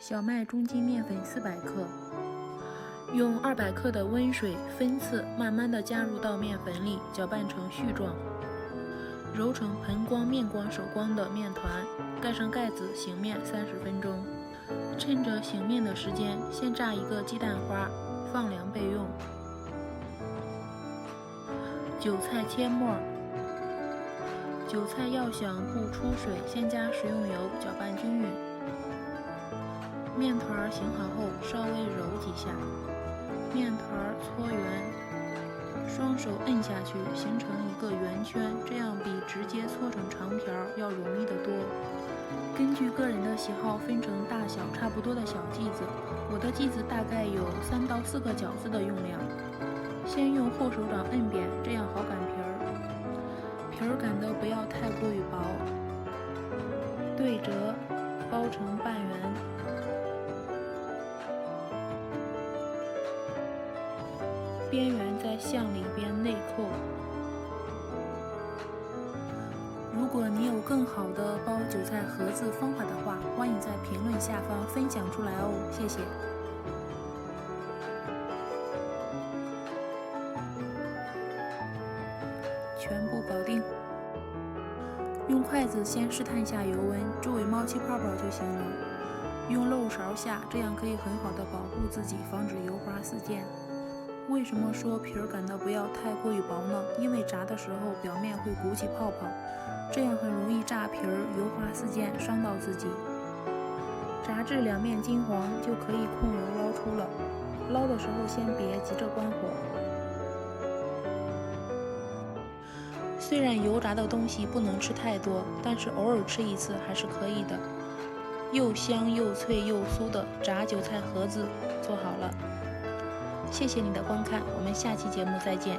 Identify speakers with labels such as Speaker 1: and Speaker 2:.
Speaker 1: 小麦中筋面粉400克，用200克的温水分次慢慢的加入到面粉里，搅拌成絮状，揉成盆光、面光、手光的面团，盖上盖子醒面30分钟。趁着醒面的时间，先炸一个鸡蛋花，放凉备用。韭菜切末，韭菜要想不出水，先加食用油搅拌均匀。面团醒好后稍微揉几下，面团搓圆，双手摁下去形成一个圆圈，这样比直接搓成长条要容易得多。根据个人的喜好分成大小差不多的小剂子，我的剂子大概有3到4个饺子的用量。先用后手掌摁扁，这样好擀皮儿。皮儿擀得不要太过于薄。对折，包成半圆。边缘再向里边内扣。如果你有更好的包韭菜盒子方法的话，欢迎在评论下方分享出来哦，谢谢。全部搞定。用筷子先试探下油温，周围冒起泡泡就行了。用漏勺下，这样可以很好的保护自己，防止油花四溅。为什么说皮儿擀的不要太过于薄呢？因为炸的时候表面会鼓起泡泡，这样很容易炸皮儿，油花四溅，伤到自己。炸至两面金黄就可以控油捞出了。捞的时候先别急着关火。虽然油炸的东西不能吃太多，但是偶尔吃一次还是可以的。又香又脆又酥的炸韭菜盒子做好了。谢谢你的观看，我们下期节目再见。